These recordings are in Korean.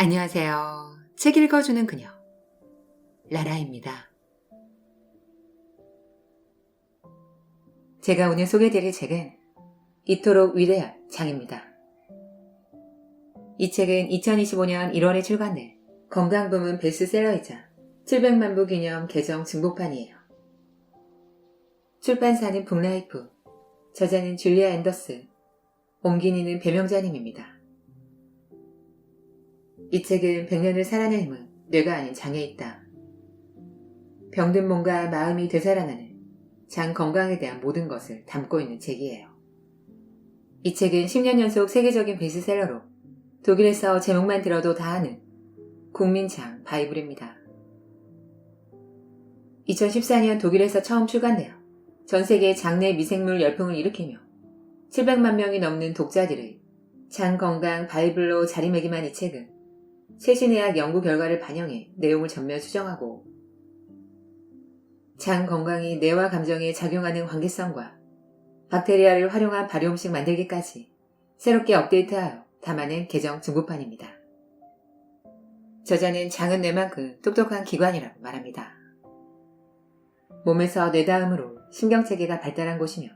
안녕하세요. 책 읽어주는 그녀, 라라입니다. 제가 오늘 소개해드릴 책은 이토록 위대한 장입니다. 이 책은 2025년 1월에 출간된 건강부문 베스트셀러이자 700만 부 기념 개정 증복판이에요. 출판사는 북라이프, 저자는 줄리아 앤더슨, 옮긴 이는 배명자님입니다. 이 책은 100년을 살아낸 힘은 뇌가 아닌 장에 있다. 병든 몸과 마음이 되살아나는 장 건강에 대한 모든 것을 담고 있는 책이에요. 이 책은 10년 연속 세계적인 베스트셀러로 독일에서 제목만 들어도 다 아는 국민장 바이블입니다. 2014년 독일에서 처음 출간되어 전 세계 장내 미생물 열풍을 일으키며 700만 명이 넘는 독자들의 장 건강 바이블로 자리매김한 이 책은 최신의학 연구 결과를 반영해 내용을 전면 수정하고 장 건강이 뇌와 감정에 작용하는 관계성과 박테리아를 활용한 발효음식 만들기까지 새롭게 업데이트하여 담아낸 개정 중급판입니다. 저자는 장은 뇌만큼 똑똑한 기관이라고 말합니다. 몸에서 뇌 다음으로 신경체계가 발달한 곳이며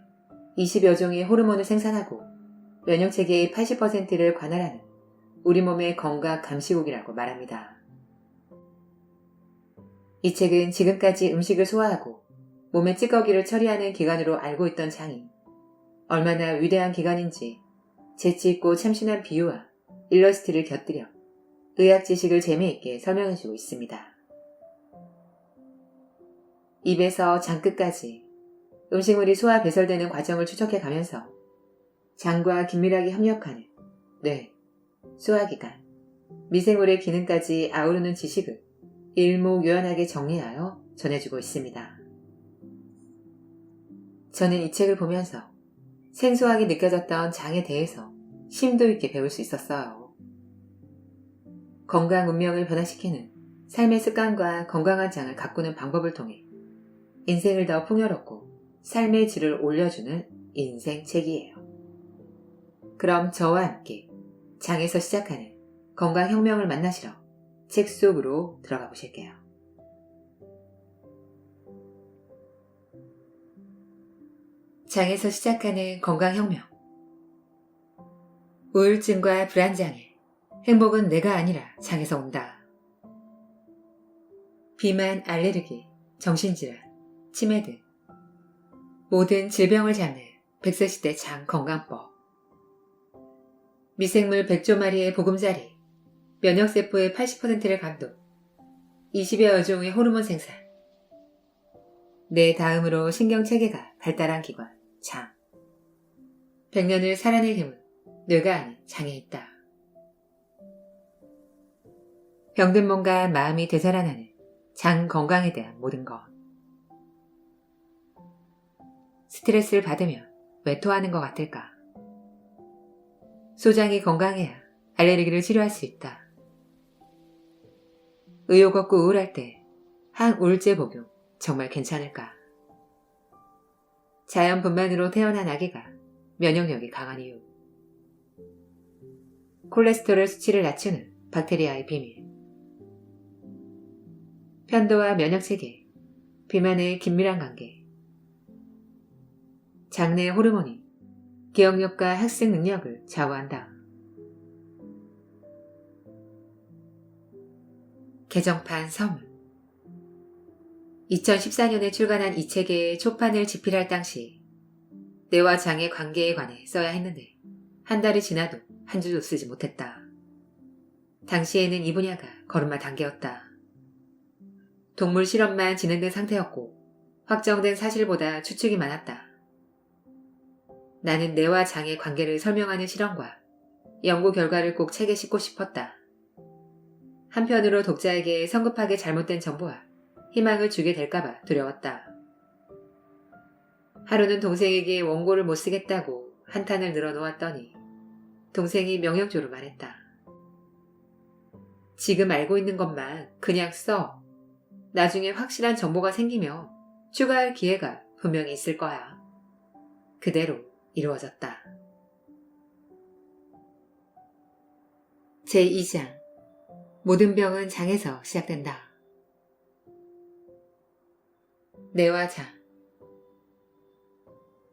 20여 종의 호르몬을 생산하고 면역체계의 80%를 관할하는 우리 몸의 건강 감시국이라고 말합니다. 이 책은 지금까지 음식을 소화하고 몸의 찌꺼기를 처리하는 기관으로 알고 있던 장이 얼마나 위대한 기관인지 재치있고 참신한 비유와 일러스트를 곁들여 의학 지식을 재미있게 설명해주고 있습니다. 입에서 장 끝까지 음식물이 소화 배설되는 과정을 추적해 가면서 장과 긴밀하게 협력하는 뇌, 소화기관, 미생물의 기능까지 아우르는 지식을 일목요연하게 정리하여 전해주고 있습니다. 저는 이 책을 보면서 생소하게 느껴졌던 장에 대해서 심도 있게 배울 수 있었어요. 건강 운명을 변화시키는 삶의 습관과 건강한 장을 가꾸는 방법을 통해 인생을 더 풍요롭고 삶의 질을 올려주는 인생책이에요. 그럼 저와 함께 장에서 시작하는 건강혁명을 만나시러 책 속으로 들어가 보실게요. 장에서 시작하는 건강혁명. 우울증과 불안장애, 행복은 내가 아니라 장에서 온다. 비만, 알레르기, 정신질환, 치매 등 모든 질병을 잡는 100세 시대 장 건강법. 미생물 100조 마리의 보금자리, 면역세포의 80%를 감독, 20여 종의 호르몬 생산, 내 다음으로 신경체계가 발달한 기관, 장. 100년을 살아낼 힘은 뇌가 아닌 장에 있다. 병든 몸과 마음이 되살아나는 장 건강에 대한 모든 것. 스트레스를 받으면 왜 토하는 것 같을까? 소장이 건강해야 알레르기를 치료할 수 있다. 의욕 없고 우울할 때 항우울제 복용 정말 괜찮을까? 자연 분만으로 태어난 아기가 면역력이 강한 이유. 콜레스테롤 수치를 낮추는 박테리아의 비밀. 편도와 면역체계, 비만의 긴밀한 관계. 장내 호르몬이 기억력과 학습 능력을 좌우한다. 개정판 서문. 2014년에 출간한 이 책의 초판을 집필할 당시 뇌와 장의 관계에 관해 써야 했는데 한 달이 지나도 한 줄도 쓰지 못했다. 당시에는 이 분야가 걸음마 단계였다. 동물 실험만 진행된 상태였고 확정된 사실보다 추측이 많았다. 나는 뇌와 장의 관계를 설명하는 실험과 연구 결과를 꼭 책에 싣고 싶었다. 한편으로 독자에게 성급하게 잘못된 정보와 희망을 주게 될까봐 두려웠다. 하루는 동생에게 원고를 못 쓰겠다고 한탄을 늘어놓았더니 동생이 명령조로 말했다. 지금 알고 있는 것만 그냥 써. 나중에 확실한 정보가 생기면 추가할 기회가 분명히 있을 거야. 그대로 이루어졌다. 제2장 모든 병은 장에서 시작된다. 뇌와 장.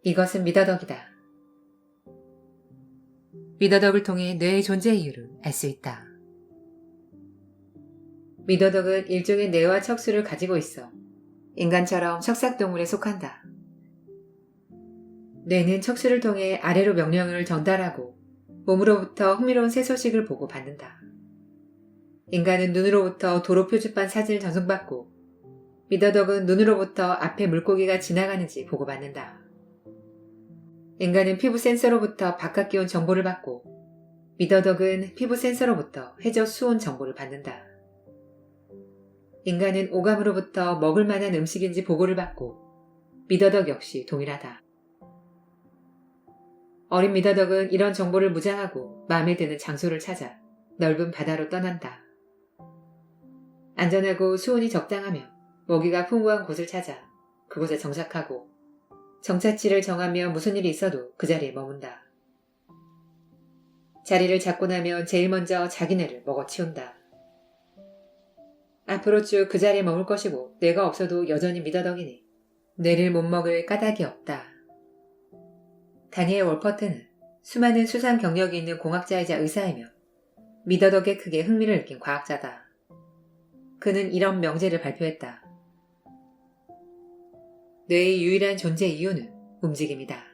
이것은 미더덕이다. 미더덕을 통해 뇌의 존재 이유를 알 수 있다. 미더덕은 일종의 뇌와 척수를 가지고 있어 인간처럼 척삭동물에 속한다. 뇌는 척수를 통해 아래로 명령을 전달하고 몸으로부터 흥미로운 새 소식을 보고 받는다. 인간은 눈으로부터 도로 표지판 사진을 전송받고 미더덕은 눈으로부터 앞에 물고기가 지나가는지 보고 받는다. 인간은 피부 센서로부터 바깥 기온 정보를 받고 미더덕은 피부 센서로부터 해저 수온 정보를 받는다. 인간은 오감으로부터 먹을 만한 음식인지 보고를 받고 미더덕 역시 동일하다. 어린 미더덕은 이런 정보를 무장하고 마음에 드는 장소를 찾아 넓은 바다로 떠난다. 안전하고 수온이 적당하며 먹이가 풍부한 곳을 찾아 그곳에 정착하고 정착지를 정하며 무슨 일이 있어도 그 자리에 머문다. 자리를 잡고 나면 제일 먼저 자기네를 먹어치운다. 앞으로 쭉 그 자리에 머물 것이고 뇌가 없어도 여전히 미더덕이니 뇌를 못 먹을 까닭이 없다. 다니엘 월퍼트는 수많은 수상 경력이 있는 공학자이자 의사이며 미더덕에 크게 흥미를 느낀 과학자다. 그는 이런 명제를 발표했다. 뇌의 유일한 존재 이유는 움직임이다.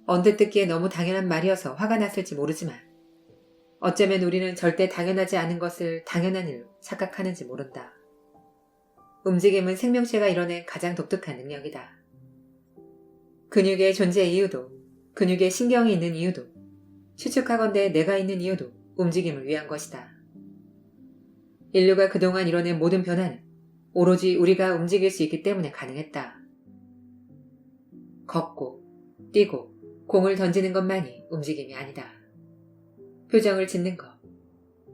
언뜻 듣기에 너무 당연한 말이어서 화가 났을지 모르지만 어쩌면 우리는 절대 당연하지 않은 것을 당연한 일로 착각하는지 모른다. 움직임은 생명체가 이뤄낸 가장 독특한 능력이다. 근육의 존재 이유도, 근육에 신경이 있는 이유도, 추측하건대 뇌가 있는 이유도 움직임을 위한 것이다. 인류가 그동안 이뤄낸 모든 변화는 오로지 우리가 움직일 수 있기 때문에 가능했다. 걷고, 뛰고, 공을 던지는 것만이 움직임이 아니다. 표정을 짓는 것,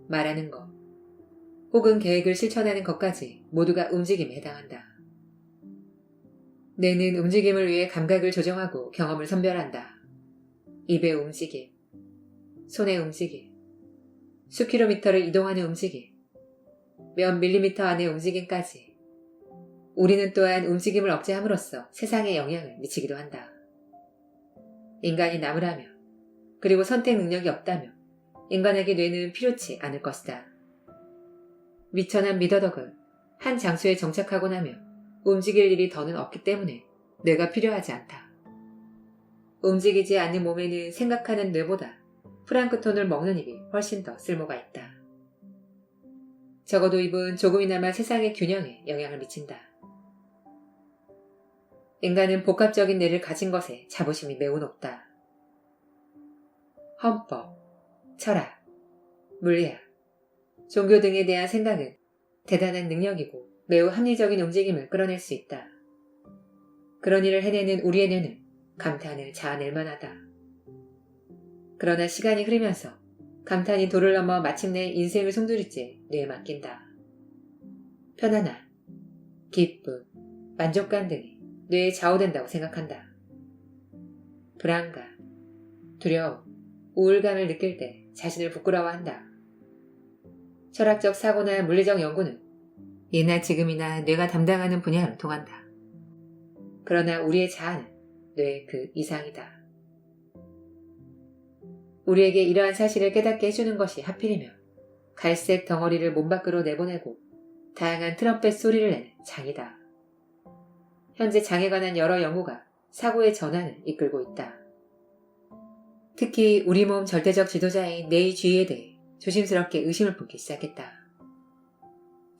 말하는 것, 혹은 계획을 실천하는 것까지 모두가 움직임에 해당한다. 뇌는 움직임을 위해 감각을 조정하고 경험을 선별한다. 입의 움직임, 손의 움직임, 수킬로미터를 이동하는 움직임, 몇 밀리미터 안의 움직임까지 우리는 또한 움직임을 억제함으로써 세상에 영향을 미치기도 한다. 인간이 나무라며 그리고 선택 능력이 없다며 인간에게 뇌는 필요치 않을 것이다. 미천한 미더덕은 한 장소에 정착하고 나면 움직일 일이 더는 없기 때문에 뇌가 필요하지 않다. 움직이지 않는 몸에는 생각하는 뇌보다 프랑크톤을 먹는 입이 훨씬 더 쓸모가 있다. 적어도 입은 조금이나마 세상의 균형에 영향을 미친다. 인간은 복합적인 뇌를 가진 것에 자부심이 매우 높다. 헌법, 철학, 물리학, 종교 등에 대한 생각은 대단한 능력이고 매우 합리적인 움직임을 끌어낼 수 있다. 그런 일을 해내는 우리의 뇌는 감탄을 자아낼 만하다. 그러나 시간이 흐르면서 감탄이 도를 넘어 마침내 인생을 송두리째 뇌에 맡긴다. 편안함, 기쁨, 만족감 등이 뇌에 좌우된다고 생각한다. 불안감, 두려움, 우울감을 느낄 때 자신을 부끄러워한다. 철학적 사고나 물리적 연구는 예나 지금이나 뇌가 담당하는 분야로 통한다. 그러나 우리의 자아는 뇌의 그 이상이다. 우리에게 이러한 사실을 깨닫게 해주는 것이 하필이면 갈색 덩어리를 몸 밖으로 내보내고 다양한 트럼펫 소리를 내는 장이다. 현재 장에 관한 여러 연구가 사고의 전환을 이끌고 있다. 특히 우리 몸 절대적 지도자인 뇌의 주의에 대해 조심스럽게 의심을 품기 시작했다.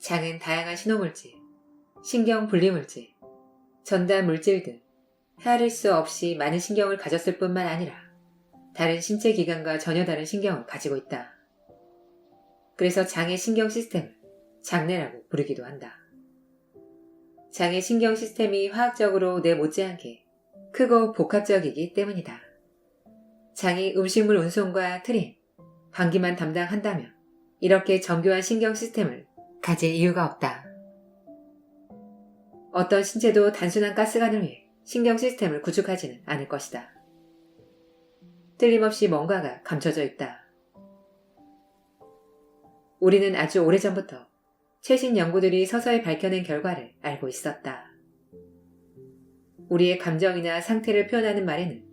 장은 다양한 신호물질, 신경 분리물질, 전달 물질 등 헤아릴 수 없이 많은 신경을 가졌을 뿐만 아니라 다른 신체 기관과 전혀 다른 신경을 가지고 있다. 그래서 장의 신경 시스템을 장내라고 부르기도 한다. 장의 신경 시스템이 화학적으로 뇌 못지않게 크고 복합적이기 때문이다. 장이 음식물 운송과 트림, 환기만 담당한다면 이렇게 정교한 신경 시스템을 가질 이유가 없다. 어떤 신체도 단순한 가스관을 위해 신경 시스템을 구축하지는 않을 것이다. 틀림없이 뭔가가 감춰져 있다. 우리는 아주 오래전부터 최신 연구들이 서서히 밝혀낸 결과를 알고 있었다. 우리의 감정이나 상태를 표현하는 말에는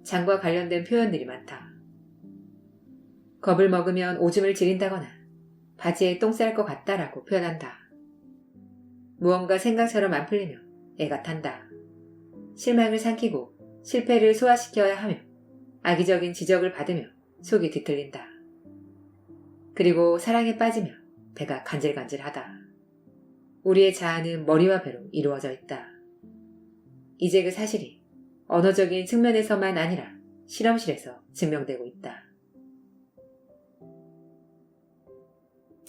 장과 관련된 표현들이 많다. 겁을 먹으면 오줌을 지린다거나 바지에 똥 쌀 것 같다라고 표현한다. 무언가 생각처럼 안 풀리며 애가 탄다. 실망을 삼키고 실패를 소화시켜야 하며 악의적인 지적을 받으며 속이 뒤틀린다. 그리고 사랑에 빠지며 배가 간질간질하다. 우리의 자아는 머리와 배로 이루어져 있다. 이제 그 사실이 언어적인 측면에서만 아니라 실험실에서 증명되고 있다.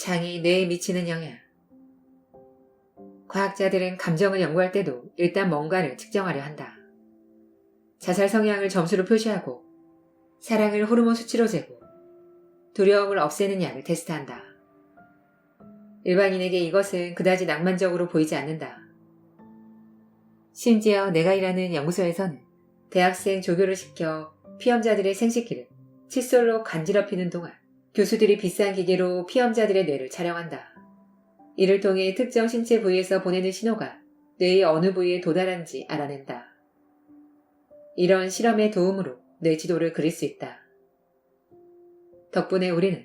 장이 뇌에 미치는 영향. 과학자들은 감정을 연구할 때도 일단 뭔가를 측정하려 한다. 자살 성향을 점수로 표시하고 사랑을 호르몬 수치로 재고 두려움을 없애는 약을 테스트한다. 일반인에게 이것은 그다지 낭만적으로 보이지 않는다. 심지어 내가 일하는 연구소에서는 대학생 조교를 시켜 피험자들의 생식기를 칫솔로 간지럽히는 동안 교수들이 비싼 기계로 피험자들의 뇌를 촬영한다. 이를 통해 특정 신체 부위에서 보내는 신호가 뇌의 어느 부위에 도달하는지 알아낸다. 이런 실험의 도움으로 뇌 지도를 그릴 수 있다. 덕분에 우리는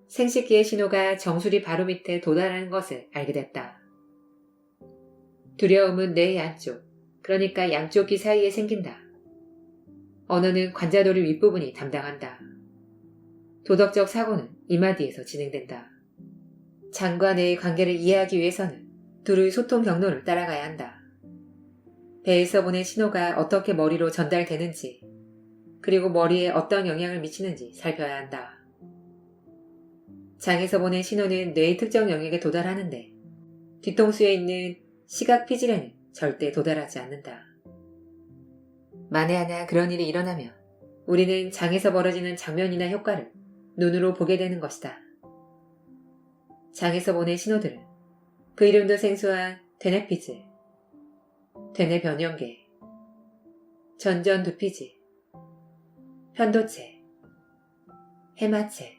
생식기의 신호가 정수리 바로 밑에 도달하는 것을 알게 됐다. 두려움은 뇌의 안쪽, 그러니까 양쪽 귀 사이에 생긴다. 언어는 관자놀이 윗부분이 담당한다. 도덕적 사고는 이마 뒤에서 진행된다. 장과 뇌의 관계를 이해하기 위해서는 둘의 소통 경로를 따라가야 한다. 배에서 보낸 신호가 어떻게 머리로 전달되는지, 그리고 머리에 어떤 영향을 미치는지 살펴야 한다. 장에서 보낸 신호는 뇌의 특정 영역에 도달하는데 뒤통수에 있는 시각 피질에는 절대 도달하지 않는다. 만에 하나 그런 일이 일어나면 우리는 장에서 벌어지는 장면이나 효과를 눈으로 보게 되는 것이다. 장에서 보낸 신호들은 그 이름도 생소한 되뇌피질, 되뇌 변형계, 전전두피질, 편도체, 해마체,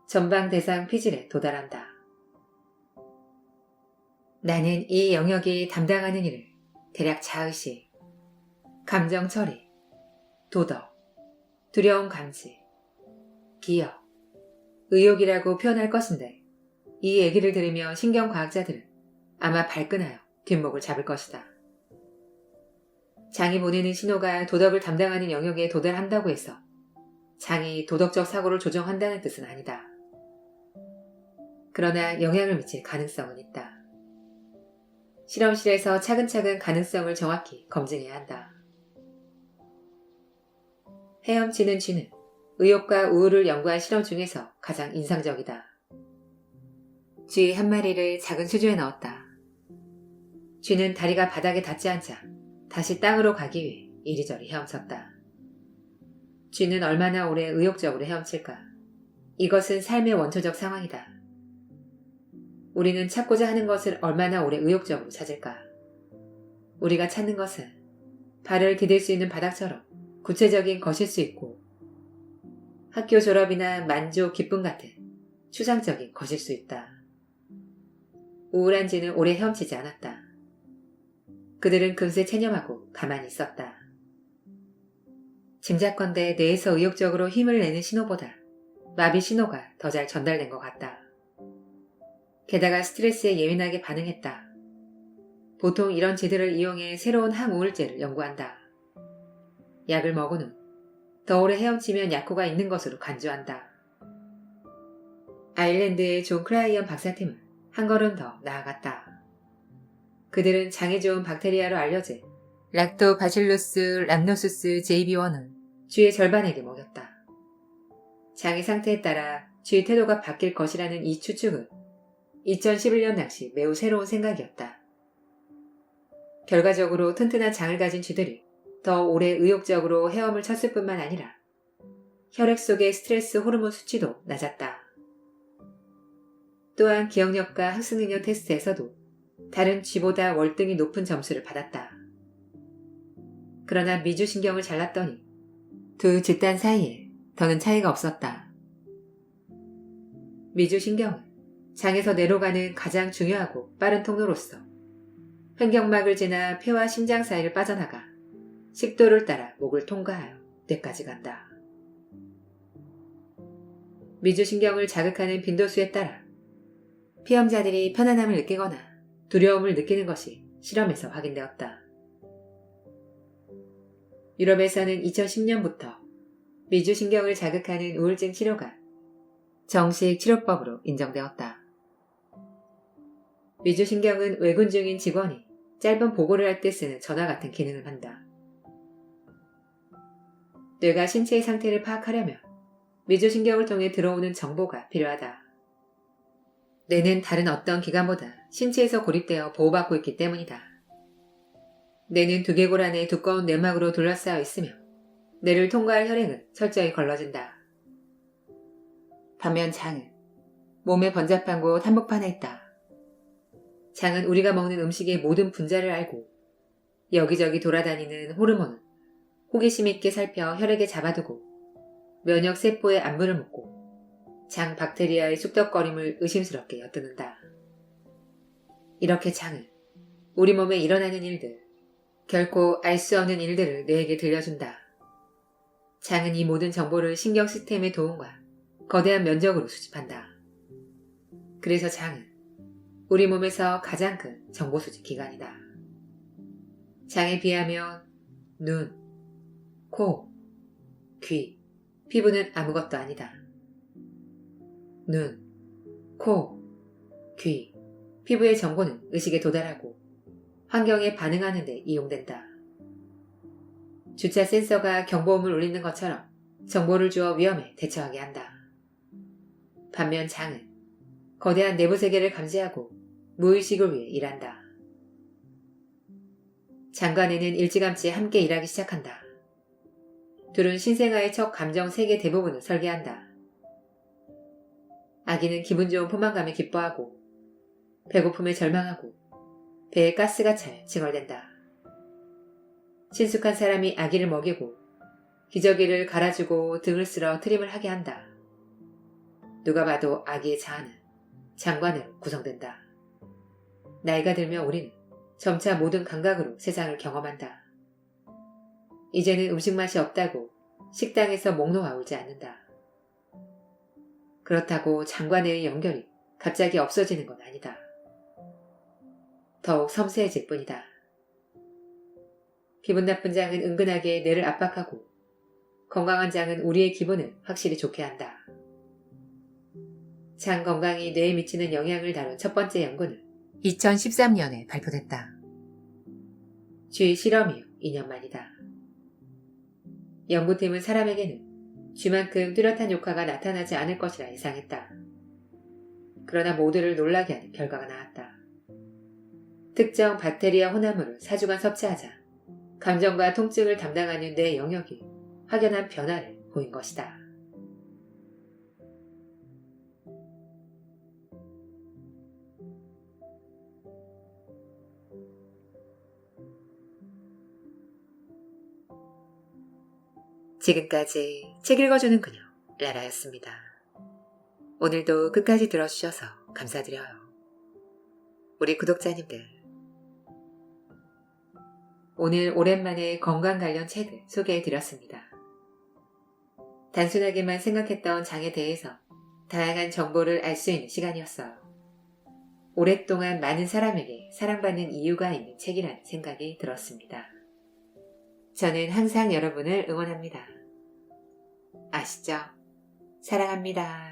전방대상 피질에 도달한다. 나는 이 영역이 담당하는 일을 대략 자의식, 감정 처리, 도덕, 두려움 감지, 기억, 의욕이라고 표현할 것인데 이 얘기를 들으며 신경과학자들은 아마 발끈하여 뒷목을 잡을 것이다. 장이 보내는 신호가 도덕을 담당하는 영역에 도달한다고 해서 장이 도덕적 사고를 조정한다는 뜻은 아니다. 그러나 영향을 미칠 가능성은 있다. 실험실에서 차근차근 가능성을 정확히 검증해야 한다. 헤엄치는 쥐는 의욕과 우울을 연구한 실험 중에서 가장 인상적이다. 쥐 한 마리를 작은 수조에 넣었다. 쥐는 다리가 바닥에 닿지 않자 다시 땅으로 가기 위해 이리저리 헤엄쳤다. 쥐는 얼마나 오래 의욕적으로 헤엄칠까? 이것은 삶의 원초적 상황이다. 우리는 찾고자 하는 것을 얼마나 오래 의욕적으로 찾을까? 우리가 찾는 것은 발을 디딜 수 있는 바닥처럼 구체적인 것일 수 있고 학교 졸업이나 만족, 기쁨 같은 추상적인 것일 수 있다. 우울한 쥐는 오래 헤엄치지 않았다. 그들은 금세 체념하고 가만히 있었다. 짐작컨대 뇌에서 의욕적으로 힘을 내는 신호보다 마비 신호가 더 잘 전달된 것 같다. 게다가 스트레스에 예민하게 반응했다. 보통 이런 쥐들을 이용해 새로운 항우울제를 연구한다. 약을 먹은 후 더 오래 헤엄치면 약효가 있는 것으로 간주한다. 아일랜드의 존 크라이언 박사팀은 한 걸음 더 나아갔다. 그들은 장에 좋은 박테리아로 알려진 락토바실루스 람노수스 JB1을 쥐의 절반에게 먹였다. 장의 상태에 따라 쥐의 태도가 바뀔 것이라는 이 추측은 2011년 당시 매우 새로운 생각이었다. 결과적으로 튼튼한 장을 가진 쥐들이 더 오래 의욕적으로 헤엄을 쳤을 뿐만 아니라 혈액 속의 스트레스 호르몬 수치도 낮았다. 또한 기억력과 학습능력 테스트에서도 다른 쥐보다 월등히 높은 점수를 받았다. 그러나 미주신경을 잘랐더니 두 집단 사이에 더는 차이가 없었다. 미주신경은 장에서 뇌로 가는 가장 중요하고 빠른 통로로서 횡격막을 지나 폐와 심장 사이를 빠져나가 식도를 따라 목을 통과하여 뇌까지 간다. 미주신경을 자극하는 빈도수에 따라 피험자들이 편안함을 느끼거나 두려움을 느끼는 것이 실험에서 확인되었다. 유럽에서는 2010년부터 미주신경을 자극하는 우울증 치료가 정식 치료법으로 인정되었다. 미주신경은 외군 중인 직원이 짧은 보고를 할 때 쓰는 전화 같은 기능을 한다. 뇌가 신체의 상태를 파악하려면 미주신경을 통해 들어오는 정보가 필요하다. 뇌는 다른 어떤 기관보다 신체에서 고립되어 보호받고 있기 때문이다. 뇌는 두개골 안에 두꺼운 내막으로 둘러싸여 있으며 뇌를 통과할 혈액은 철저히 걸러진다. 반면 장은 몸의 번잡한 곳 한복판에 있다. 장은 우리가 먹는 음식의 모든 분자를 알고 여기저기 돌아다니는 호르몬은 호기심 있게 살펴 혈액에 잡아두고 면역 세포의 안부를 묻고 장 박테리아의 쑥덕거림을 의심스럽게 엿듣는다. 이렇게 장은 우리 몸에 일어나는 일들, 결코 알 수 없는 일들을 뇌에게 들려준다. 장은 이 모든 정보를 신경 시스템의 도움과 거대한 면적으로 수집한다. 그래서 장은 우리 몸에서 가장 큰 정보 수집 기관이다. 장에 비하면 눈, 코, 귀, 피부는 아무것도 아니다. 눈, 코, 귀, 피부의 정보는 의식에 도달하고 환경에 반응하는 데 이용된다. 주차 센서가 경보음을 울리는 것처럼 정보를 주어 위험에 대처하게 한다. 반면 장은 거대한 내부 세계를 감지하고 무의식을 위해 일한다. 장과 뇌는 일찌감치 함께 일하기 시작한다. 둘은 신생아의 첫 감정 세계 대부분을 설계한다. 아기는 기분 좋은 포만감에 기뻐하고 배고픔에 절망하고 배에 가스가 차여 칭얼댄다. 친숙한 사람이 아기를 먹이고 기저귀를 갈아주고 등을 쓸어 트림을 하게 한다. 누가 봐도 아기의 자아는 장과 뇌로 구성된다. 나이가 들면 우리는 점차 모든 감각으로 세상을 경험한다. 이제는 음식 맛이 없다고 식당에서 목 놓아 울지 않는다. 그렇다고 장과 뇌의 연결이 갑자기 없어지는 건 아니다. 더욱 섬세해질 뿐이다. 기분 나쁜 장은 은근하게 뇌를 압박하고 건강한 장은 우리의 기분을 확실히 좋게 한다. 장 건강이 뇌에 미치는 영향을 다룬 첫 번째 연구는 2013년에 발표됐다. 쥐 실험 이후 2년 만이다. 연구팀은 사람에게는 쥐만큼 뚜렷한 효과가 나타나지 않을 것이라 예상했다. 그러나 모두를 놀라게 하는 결과가 나왔다. 특정 박테리아 혼합물을 4주간 섭취하자 감정과 통증을 담당하는 뇌 영역이 확연한 변화를 보인 것이다. 지금까지 책 읽어주는 그녀 라라였습니다. 오늘도 끝까지 들어주셔서 감사드려요. 우리 구독자님들, 오늘 오랜만에 건강 관련 책을 소개해드렸습니다. 단순하게만 생각했던 장에 대해서 다양한 정보를 알 수 있는 시간이었어요. 오랫동안 많은 사람에게 사랑받는 이유가 있는 책이라는 생각이 들었습니다. 저는 항상 여러분을 응원합니다. 아시죠? 사랑합니다.